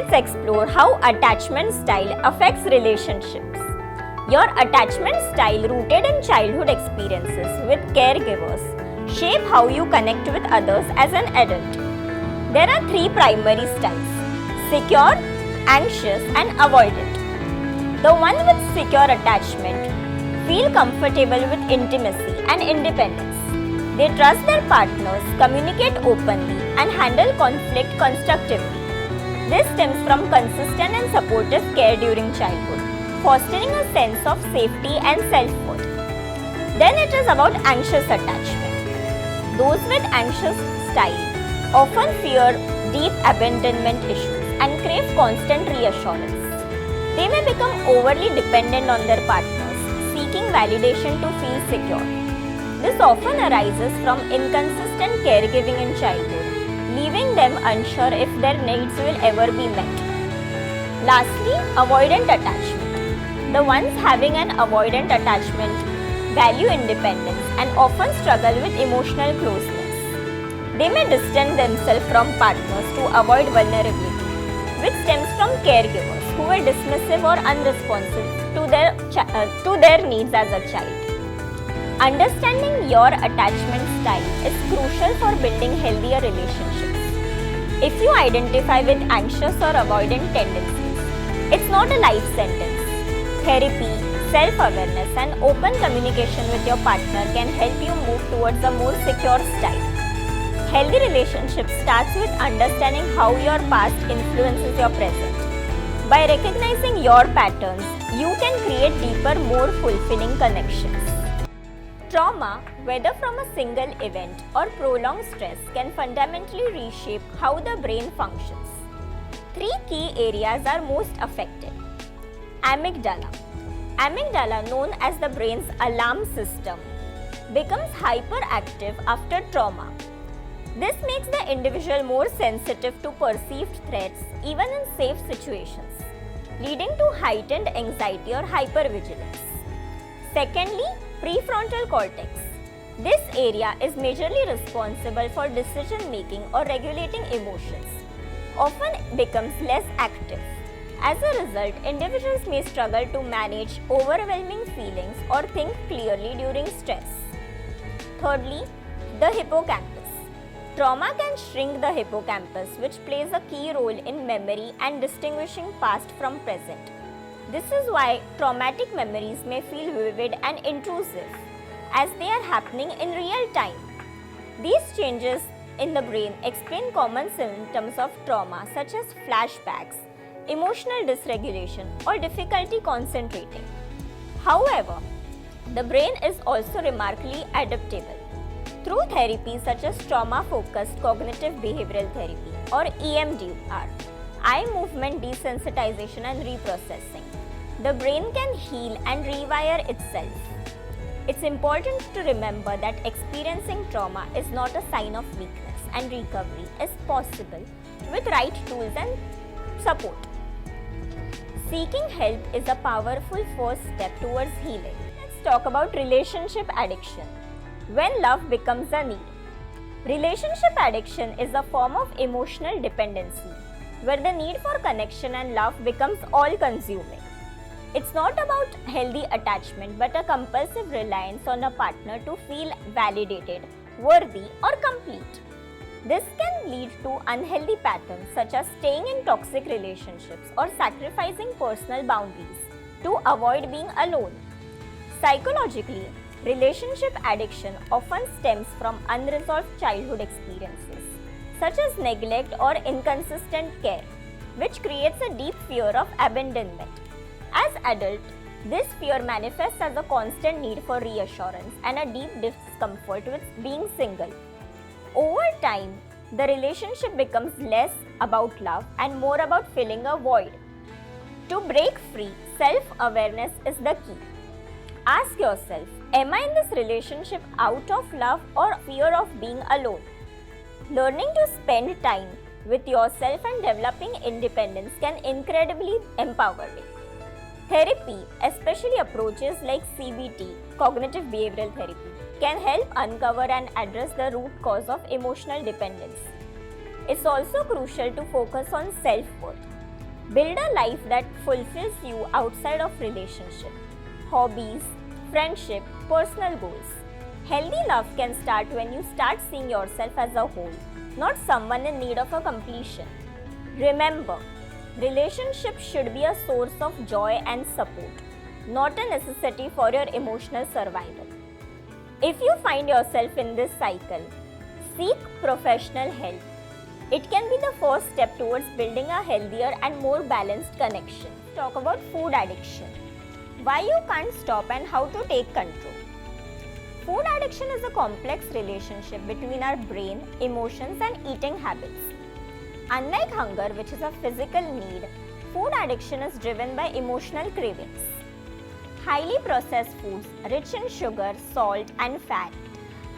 let's explore how attachment style affects relationships. Your attachment style, rooted in childhood experiences with caregivers, shape how you connect with others as an adult. There are three primary styles: secure, anxious, and avoidant. The one with secure attachment feel comfortable with intimacy and independence. They trust their partners, communicate openly, and handle conflict constructively. This stems from consistent and supportive care during childhood, fostering a sense of safety and self-worth. Then it is about anxious attachment. Those with anxious style often fear deep abandonment issues and crave constant reassurance. They may become overly dependent on their partners, seeking validation to feel secure. This often arises from inconsistent caregiving in childhood, leaving them unsure if their needs will ever be met. Lastly, avoidant attachment. The ones having an avoidant attachment value independence and often struggle with emotional closeness. They may distance themselves from partners to avoid vulnerability, which stems from caregivers who were dismissive or unresponsive to their needs as a child. Understanding your attachment style is crucial for building healthier relationships. If you identify with anxious or avoidant tendencies, it's not a life sentence. Therapy, self-awareness, and open communication with your partner can help you move towards a more secure style. Healthy relationship starts with understanding how your past influences your present. By recognizing your patterns, you can create deeper, more fulfilling connections. Trauma, whether from a single event or prolonged stress, can fundamentally reshape how the brain functions. Three key areas are most affected. Amygdala. Amygdala, known as the brain's alarm system, becomes hyperactive after trauma. This makes the individual more sensitive to perceived threats even in safe situations, leading to heightened anxiety or hypervigilance. Secondly, prefrontal cortex. This area is majorly responsible for decision making or regulating emotions, often becomes less active. As a result, individuals may struggle to manage overwhelming feelings or think clearly during stress. Thirdly, the hippocampus. Trauma can shrink the hippocampus, which plays a key role in memory and distinguishing past from present. This is why traumatic memories may feel vivid and intrusive, as they are happening in real time. These changes in the brain explain common symptoms of trauma such as flashbacks, emotional dysregulation, or difficulty concentrating. However, the brain is also remarkably adaptable. Through therapies such as trauma-focused cognitive behavioral therapy or EMDR, eye movement desensitization and reprocessing, the brain can heal and rewire itself. It's important to remember that experiencing trauma is not a sign of weakness, and recovery is possible with right tools and support. Seeking help is a powerful first step towards healing. Let's talk about relationship addiction. When love becomes a need. Relationship addiction is a form of emotional dependency, where the need for connection and love becomes all-consuming. It's not about healthy attachment, but a compulsive reliance on a partner to feel validated, worthy, or complete. This can lead to unhealthy patterns such as staying in toxic relationships or sacrificing personal boundaries to avoid being alone. Psychologically, relationship addiction often stems from unresolved childhood experiences, such as neglect or inconsistent care, which creates a deep fear of abandonment. As adults, this fear manifests as a constant need for reassurance and a deep discomfort with being single. Over time, the relationship becomes less about love and more about filling a void. To break free, self-awareness is the key. Ask yourself, am I in this relationship out of love or fear of being alone? Learning to spend time with yourself and developing independence can incredibly empower you. Therapy, especially approaches like CBT, cognitive behavioral therapy, can help uncover and address the root cause of emotional dependence. It's also crucial to focus on self-worth. Build a life that fulfills you outside of relationship, hobbies, friendship, personal goals. Healthy love can start when you start seeing yourself as a whole, not someone in need of a completion. Remember, relationships should be a source of joy and support, not a necessity for your emotional survival. If you find yourself in this cycle, seek professional help. It can be the first step towards building a healthier and more balanced connection. Talk about food addiction. Why you can't stop and how to take control. Food addiction is a complex relationship between our brain, emotions, and eating habits. Unlike hunger, which is a physical need, food addiction is driven by emotional cravings. Highly processed foods, rich in sugar, salt, and fat,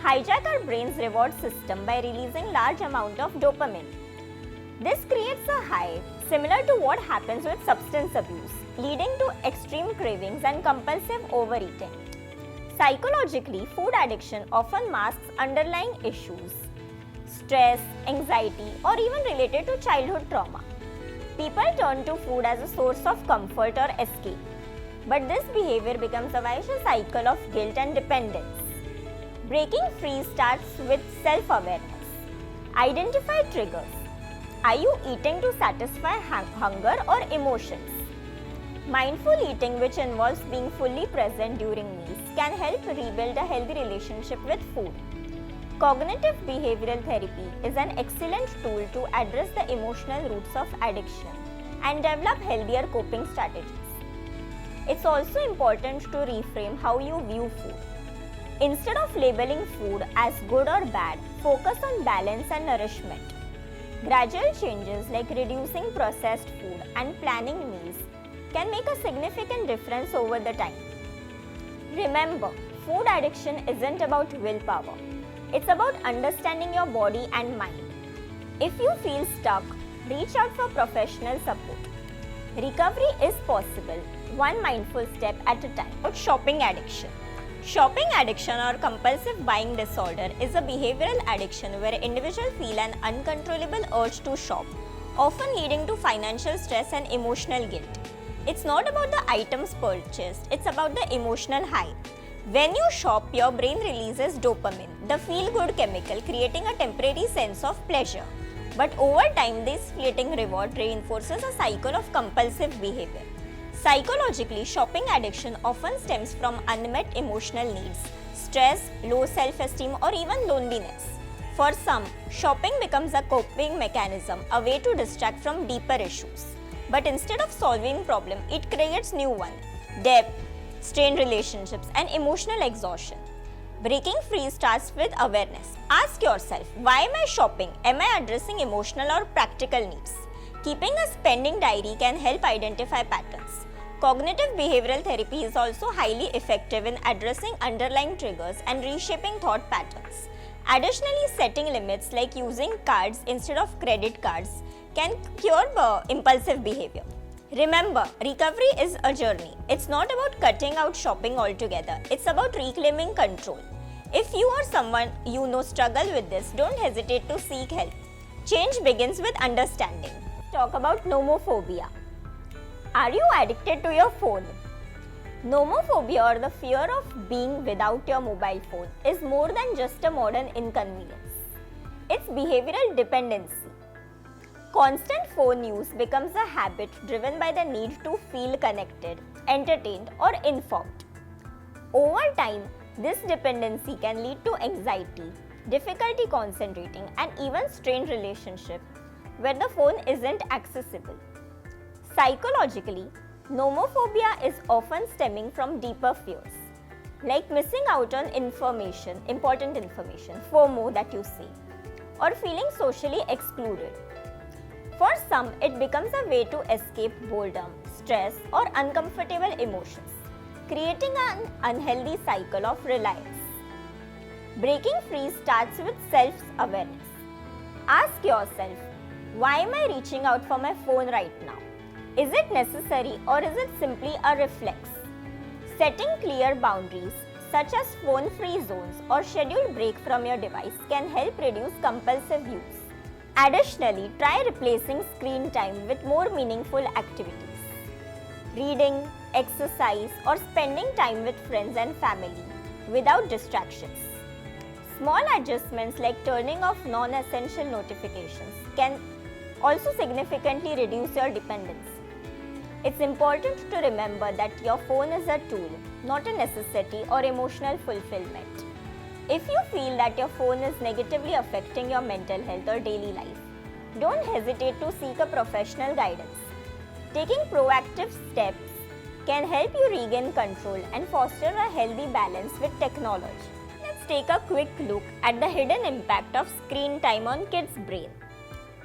hijack our brain's reward system by releasing large amount of dopamine. This creates a high similar to what happens with substance abuse, leading to extreme cravings and compulsive overeating. Psychologically, food addiction often masks underlying issues, stress, anxiety, or even related to childhood trauma. People turn to food as a source of comfort or escape, but this behavior becomes a vicious cycle of guilt and dependence. Breaking free starts with self-awareness. Identify triggers. Are you eating to satisfy hunger or emotions? Mindful eating, which involves being fully present during meals, can help rebuild a healthy relationship with food. Cognitive behavioral therapy is an excellent tool to address the emotional roots of addiction and develop healthier coping strategies. It's also important to reframe how you view food. Instead of labeling food as good or bad, focus on balance and nourishment. Gradual changes like reducing processed food and planning meals can make a significant difference over the time. Remember, food addiction isn't about willpower. It's about understanding your body and mind. If you feel stuck, reach out for professional support. Recovery is possible, one mindful step at a time. About shopping addiction. Shopping addiction or compulsive buying disorder is a behavioral addiction where individuals feel an uncontrollable urge to shop, often leading to financial stress and emotional guilt. It's not about the items purchased, it's about the emotional high. When you shop, your brain releases dopamine, the feel-good chemical, creating a temporary sense of pleasure. But over time, this fleeting reward reinforces a cycle of compulsive behavior. Psychologically, shopping addiction often stems from unmet emotional needs, stress, low self-esteem, or even loneliness. For some, shopping becomes a coping mechanism, a way to distract from deeper issues. But instead of solving problem, it creates new ones: debt, strained relationships, and emotional exhaustion. Breaking free starts with awareness. Ask yourself, why am I shopping? Am I addressing emotional or practical needs? Keeping a spending diary can help identify patterns. Cognitive behavioral therapy is also highly effective in addressing underlying triggers and reshaping thought patterns. Additionally, setting limits like using cards instead of credit cards can cure impulsive behavior. Remember, recovery is a journey. It's not about cutting out shopping altogether. It's about reclaiming control. If you or someone you know struggle with this, don't hesitate to seek help. Change begins with understanding. Talk about nomophobia. Are you addicted to your phone? Nomophobia, or the fear of being without your mobile phone, is more than just a modern inconvenience. It's behavioral dependency. Constant phone use becomes a habit driven by the need to feel connected, entertained, or informed. Over time, this dependency can lead to anxiety, difficulty concentrating, and even strained relationships where the phone isn't accessible. Psychologically, nomophobia is often stemming from deeper fears, like missing out on important information, FOMO that you say, or feeling socially excluded. For some, it becomes a way to escape boredom, stress, or uncomfortable emotions, creating an unhealthy cycle of reliance. Breaking free starts with self-awareness. Ask yourself, why am I reaching out for my phone right now? Is it necessary or is it simply a reflex? Setting clear boundaries, such as phone-free zones or scheduled break from your device, can help reduce compulsive use. Additionally, try replacing screen time with more meaningful activities. Reading, exercise, or spending time with friends and family without distractions. Small adjustments like turning off non-essential notifications can also significantly reduce your dependency. It's important to remember that your phone is a tool, not a necessity or emotional fulfillment. If you feel that your phone is negatively affecting your mental health or daily life, don't hesitate to seek a professional guidance. Taking proactive steps can help you regain control and foster a healthy balance with technology. Let's take a quick look at the hidden impact of screen time on kids' brain.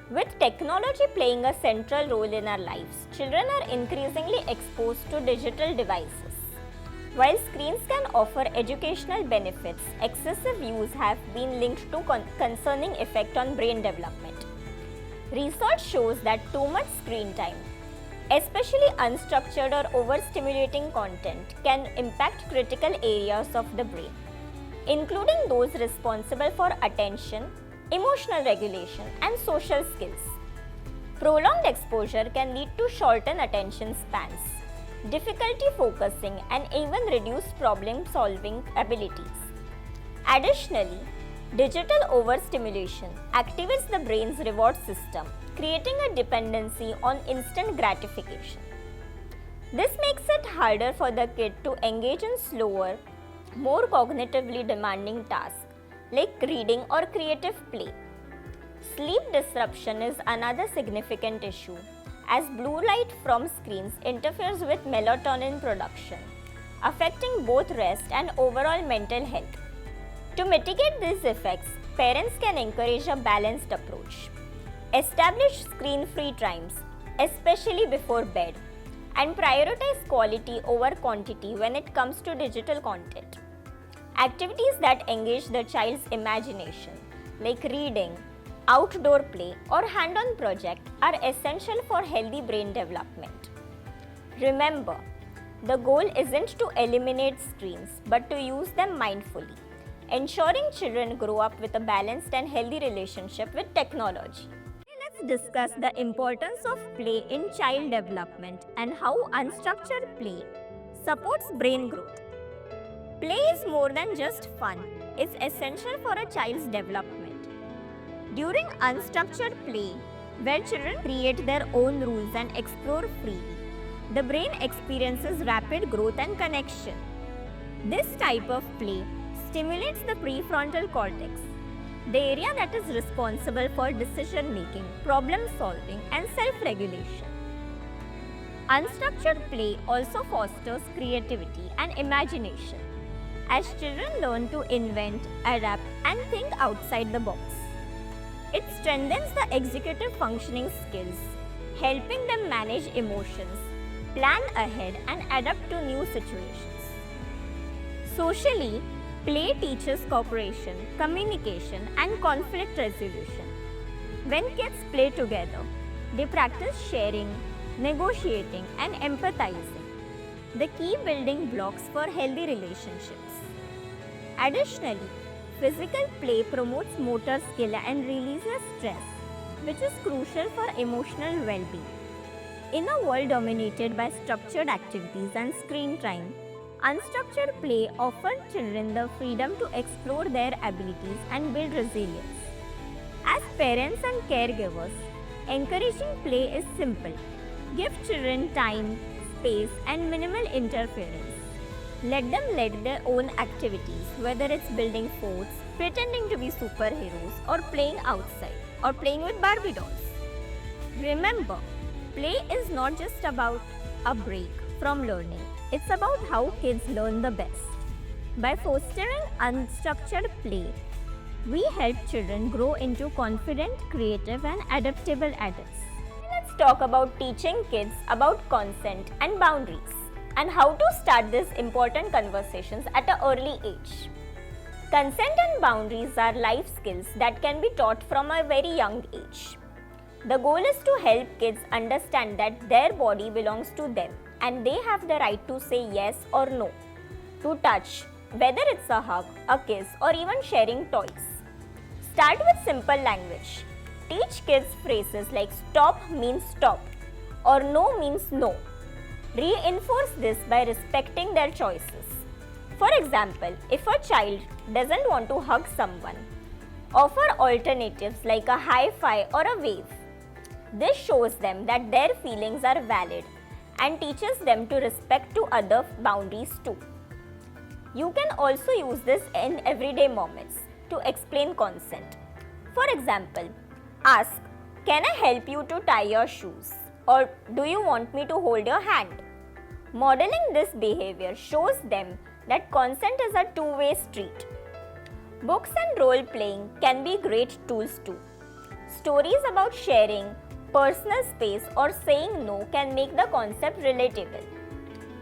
With technology playing a central role in our lives, children are increasingly exposed to digital devices. While screens can offer educational benefits, excessive use have been linked to concerning effect on brain development. Research shows that too much screen time, especially unstructured or overstimulating content, can impact critical areas of the brain, including those responsible for attention, emotional regulation, and social skills. Prolonged exposure can lead to shortened attention spans, difficulty focusing, and even reduced problem-solving abilities. Additionally, digital overstimulation activates the brain's reward system, creating a dependency on instant gratification. This makes it harder for the kid to engage in slower, more cognitively demanding tasks like reading or creative play. Sleep disruption is another significant issue, as blue light from screens interferes with melatonin production, affecting both rest and overall mental health. To mitigate these effects, parents can encourage a balanced approach. Establish screen-free times, especially before bed, and prioritize quality over quantity when it comes to digital content. Activities that engage the child's imagination, like reading, outdoor play, or hand-on project, are essential for healthy brain development. Remember, the goal isn't to eliminate screens, but to use them mindfully, ensuring children grow up with a balanced and healthy relationship with technology. Let's discuss the importance of play in child development and how unstructured play supports brain growth. Play is more than just fun, it's essential for a child's development. During unstructured play, where children create their own rules and explore freely, the brain experiences rapid growth and connection. This type of play stimulates the prefrontal cortex, the area that is responsible for decision making, problem solving, and self regulation. Unstructured play also fosters creativity and imagination, as children learn to invent, adapt, and think outside the box. It strengthens the executive functioning skills, helping them manage emotions, plan ahead, and adapt to new situations. Socially, play teaches cooperation, communication, and conflict resolution. When kids play together, they practice sharing, negotiating, and empathizing, the key building blocks for healthy relationships. Additionally, physical play promotes motor skill and releases stress, which is crucial for emotional well-being. In a world dominated by structured activities and screen time, unstructured play offers children the freedom to explore their abilities and build resilience. As parents and caregivers, encouraging play is simple. Give children time, space, and minimal interference. Let them lead their own activities, whether it's building forts, pretending to be superheroes, or playing outside, or playing with Barbie dolls. Remember, play is not just about a break from learning, it's about how kids learn the best. By fostering unstructured play, we help children grow into confident, creative, and adaptable adults. Let's talk about teaching kids about consent and boundaries, and how to start these important conversations at an early age. Consent and boundaries are life skills that can be taught from a very young age. The goal is to help kids understand that their body belongs to them and they have the right to say yes or no to touch, whether it's a hug, a kiss, or even sharing toys. Start with simple language. Teach kids phrases like stop means stop or no means no. Reinforce this by respecting their choices. For example, if a child doesn't want to hug someone, offer alternatives like a high five or a wave. This shows them that their feelings are valid and teaches them to respect to other boundaries too. You can also use this in everyday moments to explain consent. For example, ask, "Can I help you to tie your shoes?" or "Do you want me to hold your hand?" Modeling this behavior shows them that consent is a two-way street. Books and role playing can be great tools too. Stories about sharing, personal space, or saying no can make the concept relatable.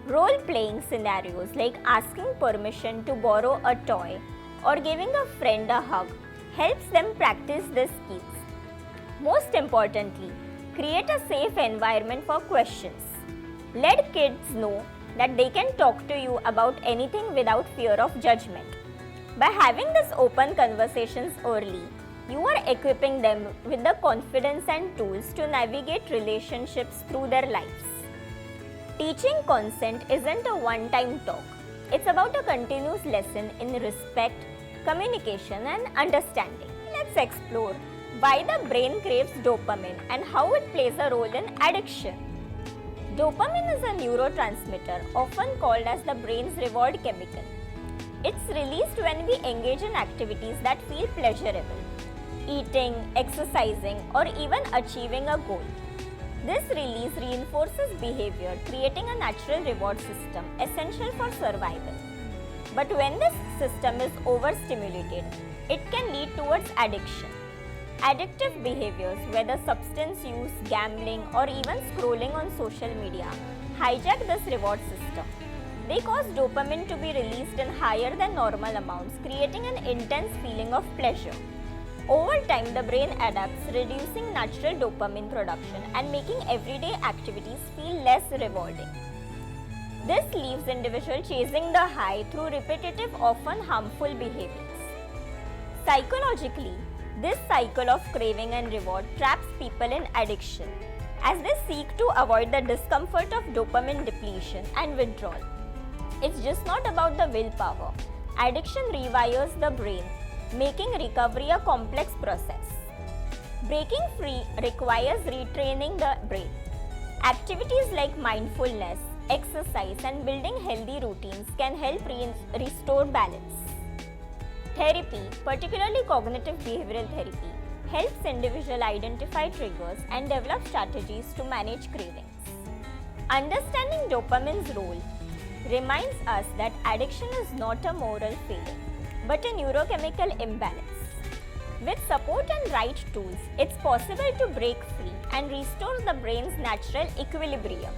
Role playing scenarios like asking permission to borrow a toy or giving a friend a hug helps them practice these skills. Most importantly, create a safe environment for questions. Let kids know that they can talk to you about anything without fear of judgment. By having these open conversations early, you are equipping them with the confidence and tools to navigate relationships through their lives. Teaching consent isn't a one-time talk. It's about a continuous lesson in respect, communication, and understanding. Let's explore why the brain craves dopamine and how it plays a role in addiction. Dopamine is a neurotransmitter often called as the brain's reward chemical. It's released when we engage in activities that feel pleasurable, eating, exercising, or even achieving a goal. This release reinforces behavior, creating a natural reward system essential for survival. But when this system is overstimulated, it can lead towards addiction. Addictive behaviors, whether substance use, gambling, or even scrolling on social media, hijack this reward system. They cause dopamine to be released in higher than normal amounts, creating an intense feeling of pleasure. Over time, the brain adapts, reducing natural dopamine production and making everyday activities feel less rewarding. This leaves individuals chasing the high through repetitive, often harmful behaviors. Psychologically, this cycle of craving and reward traps people in addiction as they seek to avoid the discomfort of dopamine depletion and withdrawal. It's just not about the willpower. Addiction rewires the brain, making recovery a complex process. Breaking free requires retraining the brain. Activities like mindfulness, exercise, and building healthy routines can help restore balance. Therapy, particularly cognitive behavioral therapy, helps individuals identify triggers and develop strategies to manage cravings. Understanding dopamine's role reminds us that addiction is not a moral failing, but a neurochemical imbalance. With support and right tools, it's possible to break free and restore the brain's natural equilibrium.